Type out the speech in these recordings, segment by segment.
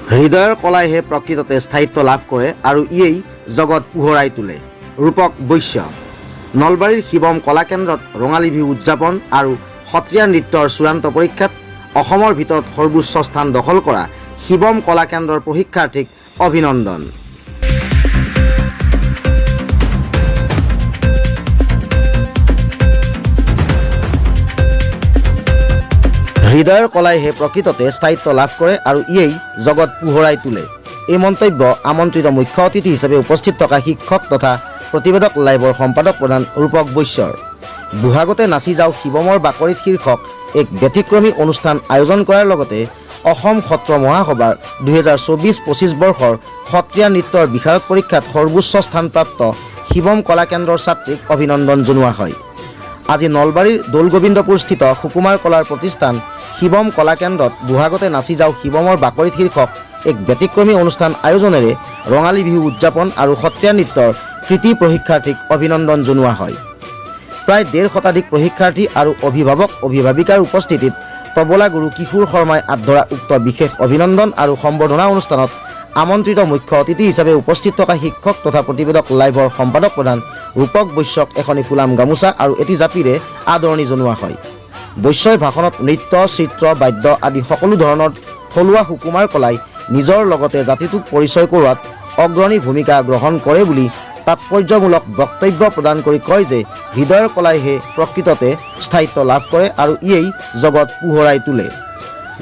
হৃদয়ৰ কলাইহে প্ৰকৃততে স্থায়িত্ব লাভ কৰে আৰু ইয়েই জগত পোহৰাই তোলে। ৰূপক বৈশ্য। নলবাৰীৰ শিৱম কলাকেন্দ্ৰত ৰঙালী বিহু উদযাপন আৰু সত্ৰীয়া নৃত্যৰ চূড়ান্ত পৰীক্ষাত অসমৰ ভিতৰত সৰ্বোচ্চ স্থান দখল কৰা শিৱম কলাকেন্দ্ৰৰ প্ৰশিক্ষাৰ্থীক অভিনন্দন। হৃদয়ৰ কলাইহে প্ৰকৃততে স্থায়িত্ব লাভ কৰে আৰু ইয়েই জগত পোহৰাই তোলে। এই মন্তব্য আমন্ত্ৰিত মুখ্য অতিথি হিচাপে উপস্থিত থকা শিক্ষক তথা প্ৰতিবেদক লাইভৰ সম্পাদক প্ৰধান ৰূপক বৈশ্যৰ। বুহাগতে নাচি যাওঁ শিৱমৰ বাকৰিত শীৰ্ষক এক ব্যতিক্ৰমী অনুষ্ঠান আয়োজন কৰাৰ লগতে অসম সত্ৰ মহাসভাৰ 2024-25 বৰ্ষৰ সত্ৰীয়া নৃত্যৰ বিশাৰদ পৰীক্ষাত সৰ্বোচ্চ স্থানপ্ৰাপ্ত শিৱম কলাকেন্দ্ৰৰ ছাত্ৰীক অভিনন্দন জনোৱা হয়। আজি নলবাৰীৰ দৌলগোবিন্দপুৰস্থিত সুকুমাৰ কলাৰ প্ৰতিষ্ঠান শিৱম কলাকেন্দ্ৰত বুহাগতে নাচি যাওঁ শিৱমৰ বাকৰিত শীৰ্ষক এক ব্যতিক্ৰমী অনুষ্ঠান আয়োজনেৰে ৰঙালী বিহু উদযাপন আৰু সত্ৰীয়া নৃত্যৰ কৃতি প্ৰশিক্ষাৰ্থীক অভিনন্দন জনোৱা হয়। প্ৰায় 1.5 শতাধিক প্ৰশিক্ষাৰ্থী আৰু অভিভাৱক অভিভাৱিকাৰ উপস্থিতিত তবলা গুৰু কিশোৰ শৰ্মাই আদৰা উক্ত বিশেষ অভিনন্দন আৰু সম্বৰ্ধনা অনুষ্ঠানত আমন্ত্ৰিত মুখ্য অতিথি হিচাপে উপস্থিত থকা শিক্ষক তথা প্ৰতিবেদক লাইভৰ সম্পাদক প্ৰধান ৰূপক বৈশ্যক এখনি ফুলাম গামোচা আৰু এটি জাপিৰে আদৰণি জনোৱা হয়। বৈশ্যই ভাষণত নৃত্য, চিত্ৰ, বাদ্য আদি সকলো ধৰণৰ থলুৱা সুকুমাৰ কলাই নিজৰ লগতে জাতিটোক পৰিচয় কৰোৱাত অগ্ৰণী ভূমিকা গ্ৰহণ কৰে বুলি তাৎপৰ্যমূলক বক্তব্য প্ৰদান কৰি কয় যে হৃদয়ৰ কলাইহে প্ৰকৃততে স্থায়িত্ব লাভ কৰে আৰু ইয়েই জগত পোহৰাই তোলে।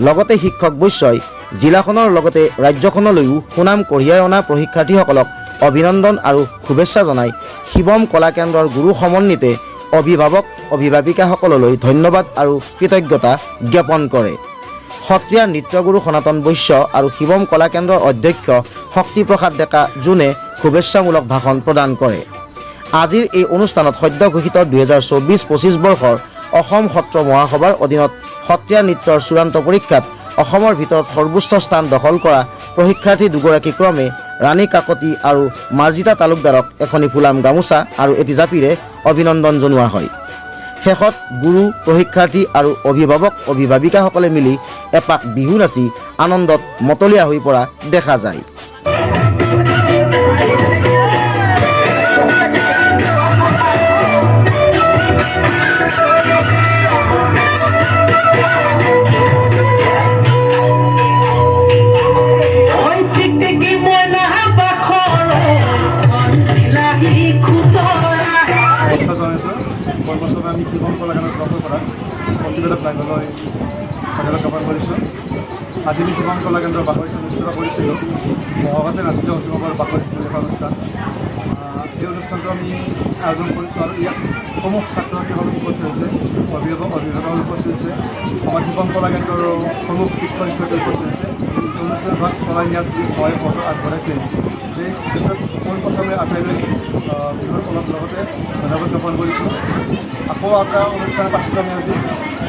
লগতে শিক্ষক বৈশ্যই জিলাখনৰ লগতে ৰাজ্যখনলৈও সুনাম কঢ়িয়াই অনা প্ৰশিক্ষাৰ্থীসকলক অভিনন্দন আৰু শুভেচ্ছা জনাই শিৱম কলাকেন্দ্ৰৰ গুৰু সমন্বিতে অভিভাৱক অভিভাৱিকাসকললৈ ধন্যবাদ আৰু কৃতজ্ঞতা জ্ঞাপন কৰে। সত্ৰীয়া নৃত্যগুৰু সনাতন বৈশ্য আৰু শিৱম কলাকেন্দ্ৰৰ অধ্যক্ষ শক্তিপ্ৰসাদ ডেকা জোনে শুভেচ্ছামূলক ভাষণ প্ৰদান কৰে। আজিৰ এই অনুষ্ঠানত সদ্য ঘোষিত 2024-25 বৰ্ষৰ অসম সত্ৰ মহাসভাৰ অধীনত সত্ৰীয়া নৃত্যৰ চূড়ান্ত পৰীক্ষাত অসমৰ ভিতৰত সৰ্বোচ্চ স্থান দখল কৰা প্ৰশিক্ষাৰ্থী দুগৰাকী ক্ৰমে ৰাণী কাকতি আৰু মাৰ্জিতা তালুকদাৰক এখনি ফুলাম গামোচা আৰু এটি জাপিৰে অভিনন্দন জনোৱা হয়। শেষত গুৰু, প্ৰশিক্ষাৰ্থী আৰু অভিভাৱক অভিভাৱিকাসকলে মিলি এপাক বিহু নাচি আনন্দত মতলীয়া হৈ পৰা দেখা যায়। আমি শিৱম কলাকেন্দ্ৰৰ তৰফৰ পৰা প্ৰতিবেদক লাইভলৈ স্বাগতম জ্ঞাপন কৰিছোঁ। আজি আমি শিৱম কলাকেন্দ্ৰৰ বাকৰিত অনুষ্ঠিত কৰিছিলোঁ। মহাগতে নাচিত শিৱমৰ বাকৰিত বুলি এটা অনুষ্ঠান। এই অনুষ্ঠানটো আমি আয়োজন কৰিছোঁ আৰু ইয়াত প্ৰমুখ ছাত্ৰ ছাত্ৰীসকল উপস্থিত হৈছে, অভিভাৱকসকল উপস্থিত হৈছে, আমাৰ শিৱম কলাকেন্দ্ৰৰ প্ৰমুখ শিক্ষক শিক্ষয়িত্ৰী উপস্থিত হৈছে। অনুষ্ঠানভাগ চলাই নিয়াত যি সহায় সহযোগ আগবঢ়াইছে সেই ক্ষেত্ৰত পোনপ্ৰথমে আটাইলৈ বিহুৰ অলপ লগতে ধন্যবাদ জ্ঞাপন কৰিছোঁ। আকৌ এটা অনুষ্ঠান পাতিছোঁ আমি আজি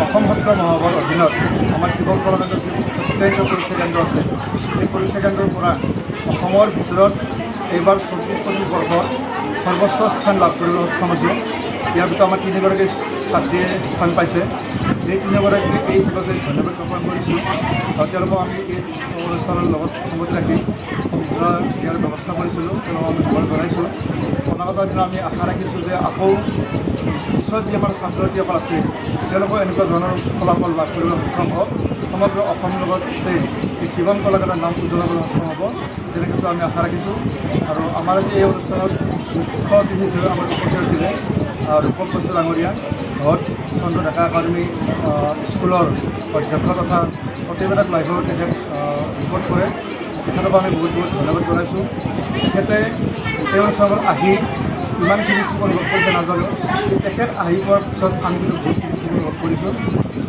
অসম সত্ৰ মহাসভাৰ অধীনত আমাৰ শিৱম কলাকেন্দ্ৰৰ যি সত্ৰীয়া পৰীক্ষা কেন্দ্ৰ আছে, সেই পৰীক্ষা কেন্দ্ৰৰ পৰা অসমৰ ভিতৰত এইবাৰ 24-25 বৰ্ষত সৰ্বোচ্চ স্থান লাভ কৰিবলৈ সক্ষম হৈছোঁ। ইয়াৰ ভিতৰত আমাৰ 3গৰাকী ছাত্ৰীয়ে স্থান পাইছে। এই 3গৰাকীক এই হিচাপতে ধন্যবাদ জ্ঞাপন কৰিছোঁ আৰু তেওঁলোকক আমি এই অনুষ্ঠানৰ লগত সংগতি ৰাখি ইয়াৰ ব্যৱস্থা কৰিছিলোঁ, তেওঁলোকক আমি খবৰ জনাইছোঁ। অনাগত দিনত আমি আশা ৰাখিছোঁ যে আকৌ পিছত যি আমাৰ ছাত্ৰ ছাত্ৰীসকল আছে তেওঁলোকেও এনেকুৱা ধৰণৰ ফলাফল লাভ কৰিবলৈ সক্ষম হ'ব, সমগ্ৰ অসমৰ লগতে এই শিৱম কলাকেন্দ্ৰৰ নাম উজ্জ্বল কৰিবলৈ সক্ষম হ'ব, তেনেক্ষেত্ৰত আমি আশা ৰাখিছোঁ। আৰু আমাৰ আজি এই অনুষ্ঠানত মুখ্য অতিথি হিচাপে আমাৰ উপস্থিত হৈছিলে ৰূপক বৈশ্য ডাঙৰীয়া, ঘৰত চন্দ্ৰ ডেকা একাডেমী স্কুলৰ অধ্যক্ষ তথা প্ৰতিবেদক লাইভৰ তেখেত ৰিপৰ্ট কৰে। তেখেতক আমি বহুত বহুত ধন্যবাদ জনাইছোঁ। তেখেতে এই অনুষ্ঠানত আহি ইমানখিনি অনুভৱ কৰিছে নাজানো, তেখেত আহি পোৱাৰ পিছত আমি কিন্তু বহুতখিনি অনুভৱ কৰিছোঁ।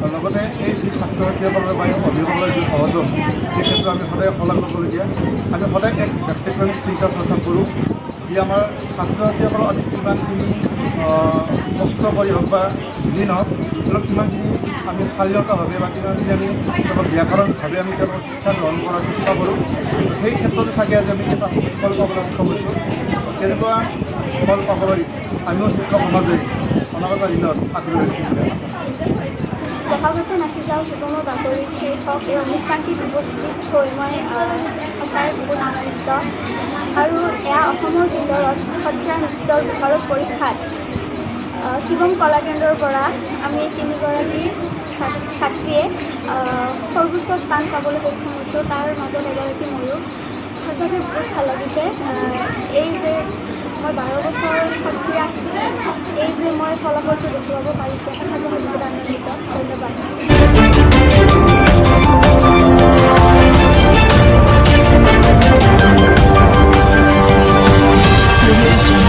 আৰু লগতে এই যি ছাত্ৰ ছাত্ৰীসকলৰ বা অভিভাৱকৰ যি সহযোগ, সেই ক্ষেত্ৰত আমি সদায় শলাগ ল'বলগীয়া। আমি সদায় এক ব্যক্তিক্ৰমিক চিন্তা চৰ্চা কৰোঁ, যি আমাৰ ছাত্ৰ ছাত্ৰীসকলৰ কিমানখিনি কষ্ট কৰি হওক বা যি নহওক, তেওঁলোক কিমানখিনি আমি শালীনতাভাৱে বা কিমানখিনি আমি তেওঁলোকৰ ব্যাকৰণভাৱে আমি তেওঁলোকৰ শিক্ষা গ্ৰহণ কৰাৰ চেষ্টা কৰোঁ। সেই ক্ষেত্ৰতে চাগে আজি আমি এটা ফল পাবলৈ সক্ষম হৈছোঁ। তেনেকুৱা ফল পাবলৈ আমিও শিক্ষক সমাজে অনাগত দিনত আগবাঢ়ি বহাগতে নাচি যাওঁ শিৱমৰ বাতৰিত শীৰ্ষক এই অনুষ্ঠানটিত উপস্থিত হৈ মই সঁচাই বহুত আনন্দিত আৰু এয়া অসমৰ ভিতৰত সত্ৰীয়া নৃত্যৰ বিশাৰদ পৰীক্ষাত শিৱম কলাকেন্দ্ৰৰ পৰা আমি 3গৰাকী ছাত্ৰীয়ে সৰ্বোচ্চ স্থান পাবলৈ সক্ষম হৈছোঁ। তাৰ মাজত এগৰাকী ময়ো। সঁচাকৈ বহুত ভাল লাগিছে। এই যে মই 12 বছৰ সত্ৰীয়া এই যে মই ফলাফলটো দেখুৱাব পাৰিছোঁ, সঁচাকৈ মই বহুত আনন্দিত। ধন্যবাদ।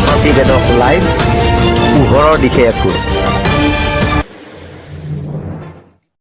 প্ৰতিবেদক লাইভ পোহৰৰ দিশে এখোজ।